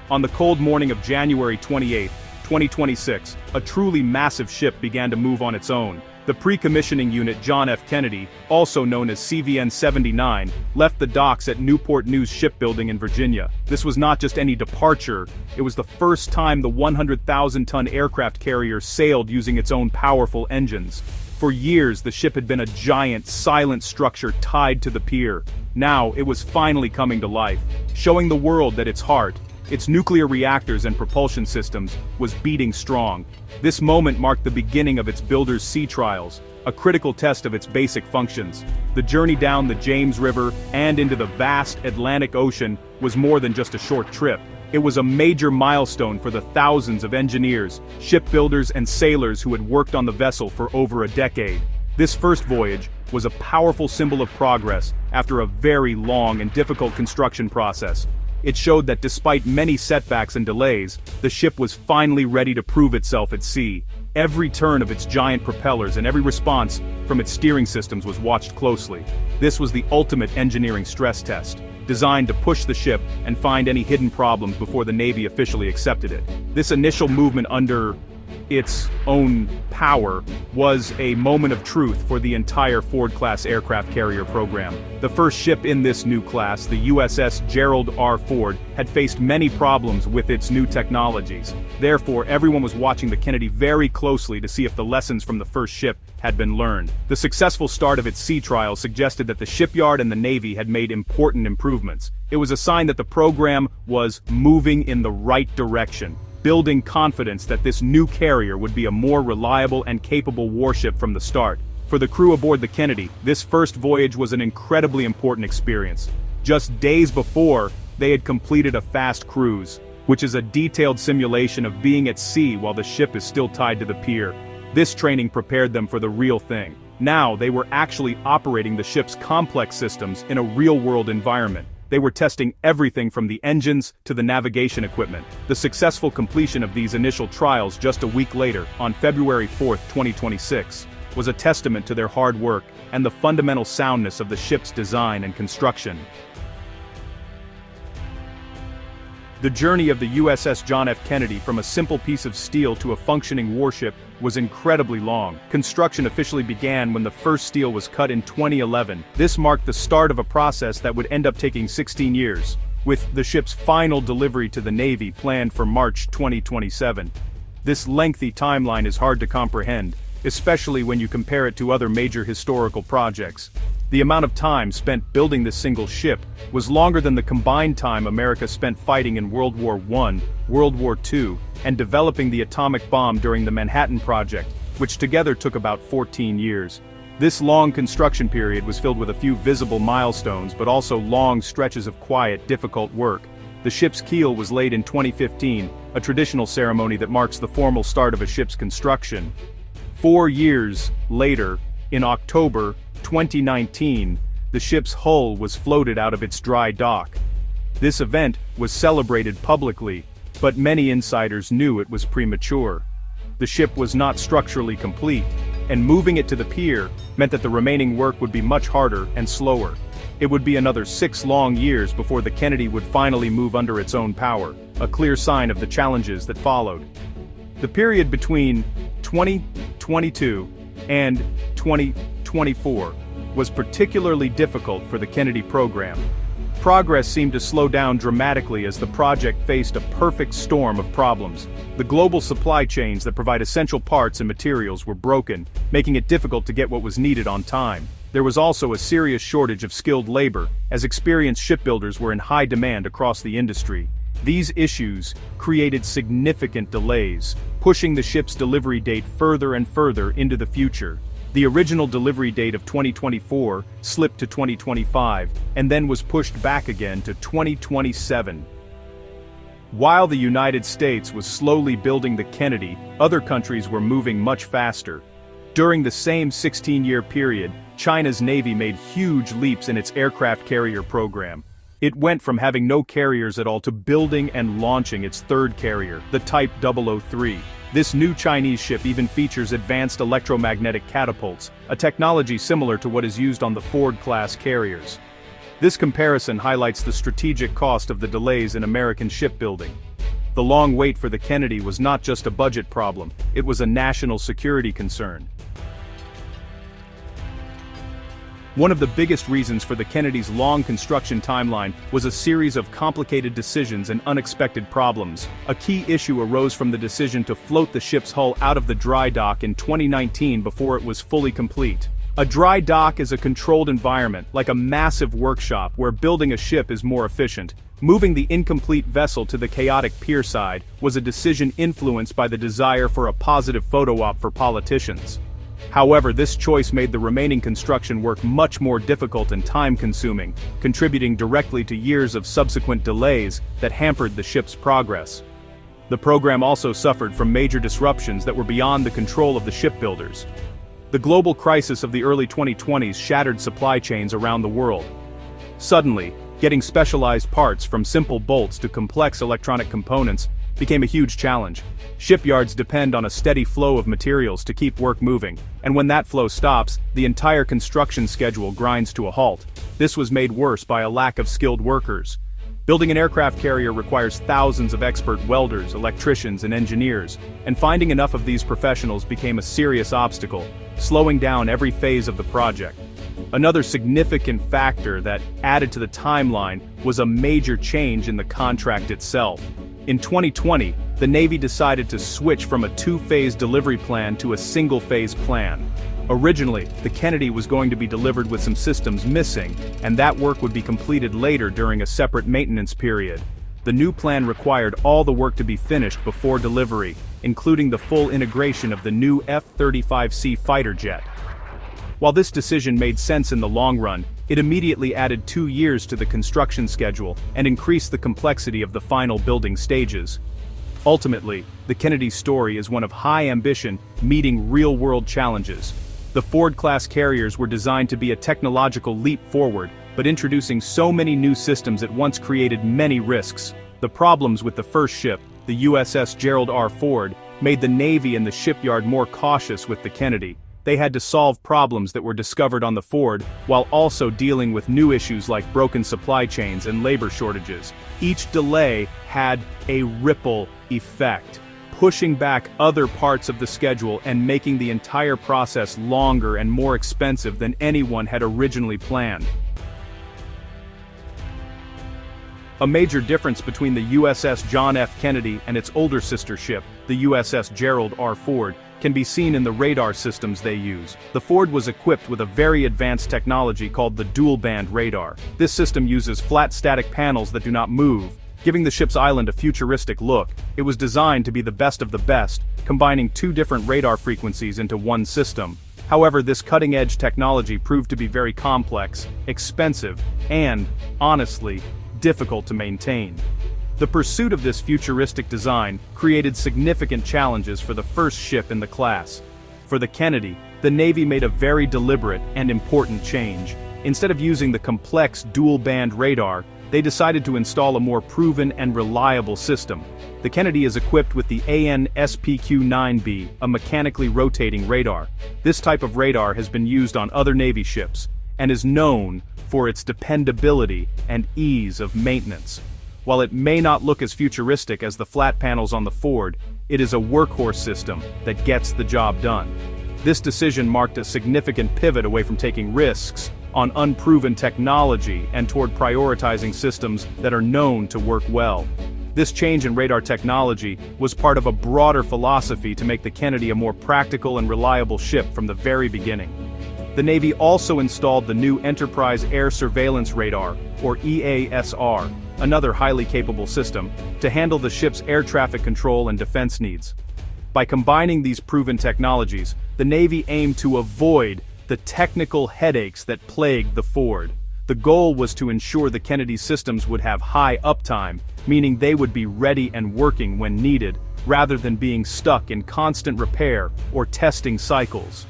On the cold morning of January 28, 2026, a truly massive ship began to move on its own. The pre-commissioning unit John F. Kennedy, also known as CVN-79, left the docks at Newport News Shipbuilding in Virginia. This was not just any departure, it was the first time the 100,000-ton aircraft carrier sailed using its own powerful engines. For years, the ship had been a giant, silent structure tied to the pier. Now, it was finally coming to life, showing the world that its heart, its nuclear reactors and propulsion systems, was beating strong. This moment marked the beginning of its builder's sea trials, a critical test of its basic functions. The journey down the James River and into the vast Atlantic Ocean was more than just a short trip. It was a major milestone for the thousands of engineers, shipbuilders and sailors who had worked on the vessel for over a decade. This first voyage was a powerful symbol of progress after a very long and difficult construction process. It showed that despite many setbacks and delays, the ship was finally ready to prove itself at sea. Every turn of its giant propellers and every response from its steering systems was watched closely. This was the ultimate engineering stress test, designed to push the ship and find any hidden problems before the Navy officially accepted it. This initial movement under its own power was a moment of truth for the entire Ford-class aircraft carrier program. The first ship in this new class, the USS Gerald R. Ford, had faced many problems with its new technologies. Therefore, everyone was watching the Kennedy very closely to see if the lessons from the first ship had been learned. The successful start of its sea trial suggested that the shipyard and the Navy had made important improvements. It was a sign that the program was moving in the right direction, building confidence that this new carrier would be a more reliable and capable warship from the start. For the crew aboard the Kennedy, this first voyage was an incredibly important experience. Just days before, they had completed a fast cruise, which is a detailed simulation of being at sea while the ship is still tied to the pier. This training prepared them for the real thing. Now they were actually operating the ship's complex systems in a real-world environment. They were testing everything from the engines to the navigation equipment. The successful completion of these initial trials just a week later, on February 4, 2026, was a testament to their hard work and the fundamental soundness of the ship's design and construction. The journey of the USS John F. Kennedy from a simple piece of steel to a functioning warship was incredibly long. Construction officially began when the first steel was cut in 2011. This marked the start of a process that would end up taking 16 years, with the ship's final delivery to the Navy planned for March 2027. This lengthy timeline is hard to comprehend, especially when you compare it to other major historical projects. The amount of time spent building this single ship was longer than the combined time America spent fighting in World War I, World War II, and developing the atomic bomb during the Manhattan Project, which together took about 14 years. This long construction period was filled with a few visible milestones but also long stretches of quiet, difficult work. The ship's keel was laid in 2015, a traditional ceremony that marks the formal start of a ship's construction. 4 years later, in October 2019, the ship's hull was floated out of its dry dock. This event was celebrated publicly, but many insiders knew it was premature. The ship was not structurally complete, and moving it to the pier meant that the remaining work would be much harder and slower. It would be another 6 long years before the Kennedy would finally move under its own power, a clear sign of the challenges that followed. The period between 2022 and 2024 was particularly difficult for the Kennedy program. Progress seemed to slow down dramatically as the project faced a perfect storm of problems. The global supply chains that provide essential parts and materials were broken, making it difficult to get what was needed on time. There was also a serious shortage of skilled labor, as experienced shipbuilders were in high demand across the industry. These issues created significant delays, pushing the ship's delivery date further and further into the future. The original delivery date of 2024 slipped to 2025, and then was pushed back again to 2027. While the United States was slowly building the Kennedy, other countries were moving much faster. During the same 16-year period, China's Navy made huge leaps in its aircraft carrier program. It went from having no carriers at all to building and launching its third carrier, the Type 003. This new Chinese ship even features advanced electromagnetic catapults, a technology similar to what is used on the Ford-class carriers. This comparison highlights the strategic cost of the delays in American shipbuilding. The long wait for the Kennedy was not just a budget problem, it was a national security concern. One of the biggest reasons for the Kennedy's long construction timeline was a series of complicated decisions and unexpected problems. A key issue arose from the decision to float the ship's hull out of the dry dock in 2019 before it was fully complete. A dry dock is a controlled environment, like a massive workshop where building a ship is more efficient. Moving the incomplete vessel to the chaotic pier side was a decision influenced by the desire for a positive photo op for politicians. However, this choice made the remaining construction work much more difficult and time-consuming, contributing directly to years of subsequent delays that hampered the ship's progress. The program also suffered from major disruptions that were beyond the control of the shipbuilders. The global crisis of the early 2020s shattered supply chains around the world. Suddenly, getting specialized parts from simple bolts to complex electronic components became a huge challenge. Shipyards depend on a steady flow of materials to keep work moving, and when that flow stops, the entire construction schedule grinds to a halt. This was made worse by a lack of skilled workers. Building an aircraft carrier requires thousands of expert welders, electricians, and engineers, and finding enough of these professionals became a serious obstacle, slowing down every phase of the project. Another significant factor that added to the timeline was a major change in the contract itself. In 2020, the Navy decided to switch from a two-phase delivery plan to a single-phase plan. Originally, the Kennedy was going to be delivered with some systems missing, and that work would be completed later during a separate maintenance period. The new plan required all the work to be finished before delivery, including the full integration of the new F-35C fighter jet. While this decision made sense in the long run, it immediately added 2 years to the construction schedule and increased the complexity of the final building stages. Ultimately, the Kennedy story is one of high ambition meeting real-world challenges. The Ford-class carriers were designed to be a technological leap forward, but introducing so many new systems at once created many risks. The problems with the first ship, the USS Gerald R. Ford, made the Navy and the shipyard more cautious with the Kennedy. They had to solve problems that were discovered on the Ford, while also dealing with new issues like broken supply chains and labor shortages. Each delay had a ripple effect, pushing back other parts of the schedule and making the entire process longer and more expensive than anyone had originally planned. A major difference between the USS John F. Kennedy and its older sister ship, the USS Gerald R. Ford, can be seen in the radar systems they use. The Ford was equipped with a very advanced technology called the dual-band radar. This system uses flat static panels that do not move, giving the ship's island a futuristic look. It was designed to be the best of the best, combining 2 different radar frequencies into one system. However, this cutting-edge technology proved to be very complex, expensive, and, honestly, difficult to maintain. The pursuit of this futuristic design created significant challenges for the first ship in the class. For the Kennedy, the Navy made a very deliberate and important change. Instead of using the complex dual-band radar, they decided to install a more proven and reliable system. The Kennedy is equipped with the AN/SPQ-9B, a mechanically rotating radar. This type of radar has been used on other Navy ships, and is known for its dependability and ease of maintenance. While it may not look as futuristic as the flat panels on the Ford, it is a workhorse system that gets the job done. This decision marked a significant pivot away from taking risks on unproven technology and toward prioritizing systems that are known to work well. This change in radar technology was part of a broader philosophy to make the Kennedy a more practical and reliable ship from the very beginning. The Navy also installed the new Enterprise Air Surveillance Radar, or EASR, another highly capable system, to handle the ship's air traffic control and defense needs. By combining these proven technologies, the Navy aimed to avoid the technical headaches that plagued the Ford. The goal was to ensure the Kennedy systems would have high uptime, meaning they would be ready and working when needed, rather than being stuck in constant repair or testing cycles.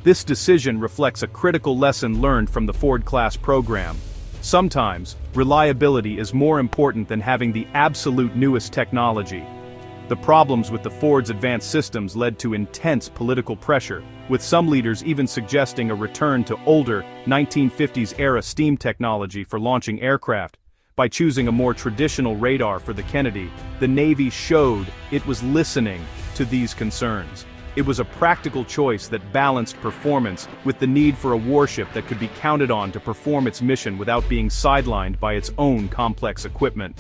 This decision reflects a critical lesson learned from the Ford-class program. Sometimes, reliability is more important than having the absolute newest technology. The problems with the Ford's advanced systems led to intense political pressure, with some leaders even suggesting a return to older 1950s-era steam technology for launching aircraft. By choosing a more traditional radar for the Kennedy, the Navy showed it was listening to these concerns. It was a practical choice that balanced performance with the need for a warship that could be counted on to perform its mission without being sidelined by its own complex equipment.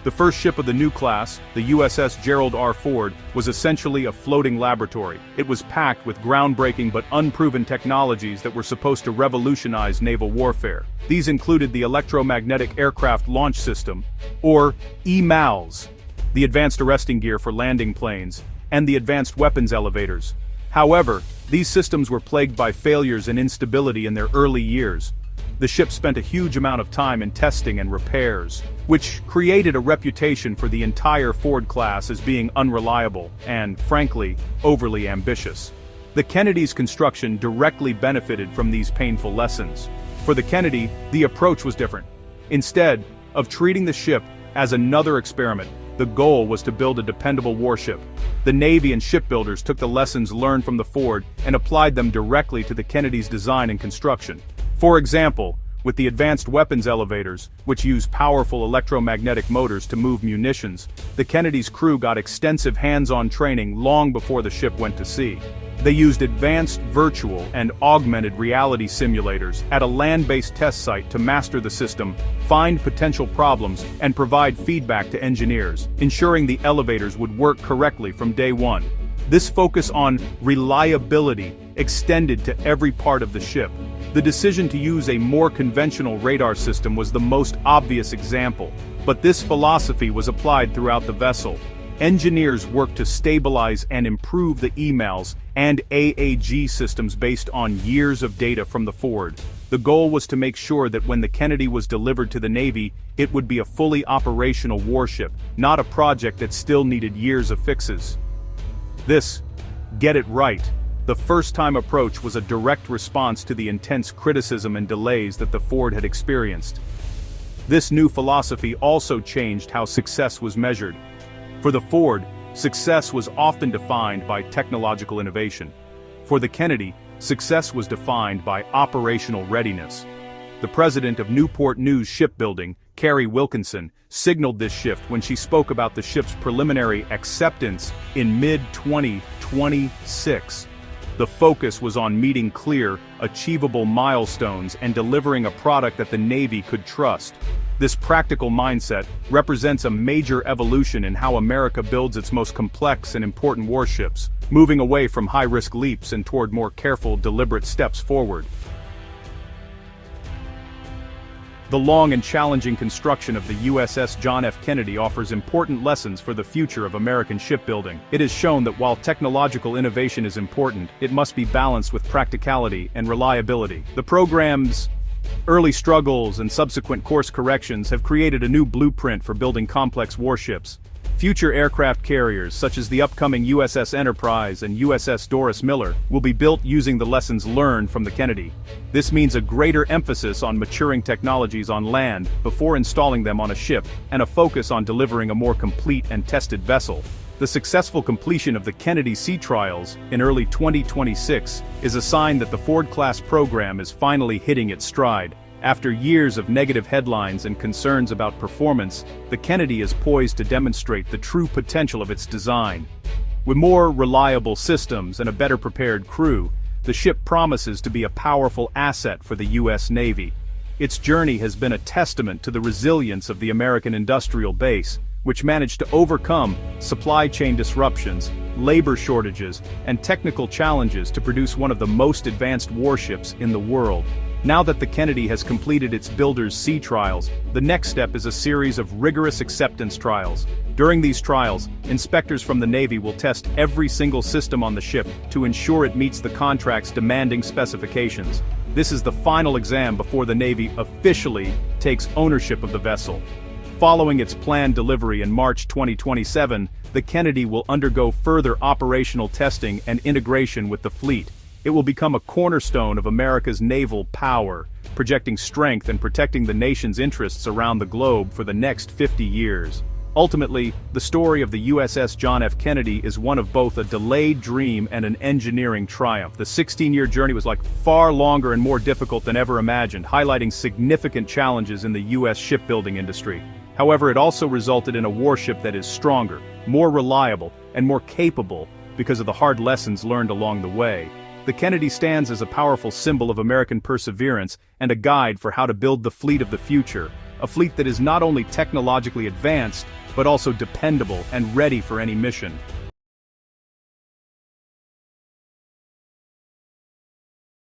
The first ship of the new class, the USS Gerald R. Ford, was essentially a floating laboratory. It was packed with groundbreaking but unproven technologies that were supposed to revolutionize naval warfare. These included the Electromagnetic Aircraft Launch System, or EMALS, the advanced arresting gear for landing planes, and the advanced weapons elevators. However, these systems were plagued by failures and instability in their early years. The ship spent a huge amount of time in testing and repairs, which created a reputation for the entire Ford class as being unreliable and, frankly, overly ambitious. The Kennedy's construction directly benefited from these painful lessons. For the Kennedy, the approach was different. Instead of treating the ship as another experiment, the goal was to build a dependable warship. The Navy and shipbuilders took the lessons learned from the Ford and applied them directly to the Kennedy's design and construction. For example, with the advanced weapons elevators, which use powerful electromagnetic motors to move munitions, the Kennedy's crew got extensive hands-on training long before the ship went to sea. They used advanced virtual and augmented reality simulators at a land-based test site to master the system, find potential problems, and provide feedback to engineers, ensuring the elevators would work correctly from day one. This focus on reliability extended to every part of the ship. The decision to use a more conventional radar system was the most obvious example, but this philosophy was applied throughout the vessel. Engineers worked to stabilize and improve the EMALS and AAG systems based on years of data from the Ford. The goal was to make sure that when the Kennedy was delivered to the Navy, it would be a fully operational warship, not a project that still needed years of fixes. This, get it right, the first-time approach was a direct response to the intense criticism and delays that the Ford had experienced. This new philosophy also changed how success was measured. For the Ford, success was often defined by technological innovation. For the Kennedy, success was defined by operational readiness. The president of Newport News Shipbuilding, Carrie Wilkinson, signaled this shift when she spoke about the ship's preliminary acceptance in mid-2026. The focus was on meeting clear, achievable milestones and delivering a product that the Navy could trust. This practical mindset represents a major evolution in how America builds its most complex and important warships, moving away from high-risk leaps and toward more careful, deliberate steps forward. The long and challenging construction of the USS John F. Kennedy offers important lessons for the future of American shipbuilding. It has shown that while technological innovation is important, it must be balanced with practicality and reliability. The program's early struggles and subsequent course corrections have created a new blueprint for building complex warships. Future aircraft carriers, such as the upcoming USS Enterprise and USS Doris Miller, will be built using the lessons learned from the Kennedy. This means a greater emphasis on maturing technologies on land before installing them on a ship, and a focus on delivering a more complete and tested vessel. The successful completion of the Kennedy sea trials in early 2026 is a sign that the Ford-class program is finally hitting its stride. After years of negative headlines and concerns about performance, the Kennedy is poised to demonstrate the true potential of its design. With more reliable systems and a better prepared crew, the ship promises to be a powerful asset for the U.S. Navy. Its journey has been a testament to the resilience of the American industrial base, which managed to overcome supply chain disruptions, labor shortages, and technical challenges to produce one of the most advanced warships in the world. Now that the Kennedy has completed its builder's sea trials, the next step is a series of rigorous acceptance trials. During these trials, inspectors from the Navy will test every single system on the ship to ensure it meets the contract's demanding specifications. This is the final exam before the Navy officially takes ownership of the vessel. Following its planned delivery in March 2027, the Kennedy will undergo further operational testing and integration with the fleet. It will become a cornerstone of America's naval power, projecting strength and protecting the nation's interests around the globe for the next 50 years. Ultimately, the story of the USS John F. Kennedy is one of both a delayed dream and an engineering triumph. The 16-year journey was far longer and more difficult than ever imagined, highlighting significant challenges in the U.S. shipbuilding industry. However, it also resulted in a warship that is stronger, more reliable, and more capable because of the hard lessons learned along the way. The Kennedy stands as a powerful symbol of American perseverance and a guide for how to build the fleet of the future, a fleet that is not only technologically advanced, but also dependable and ready for any mission.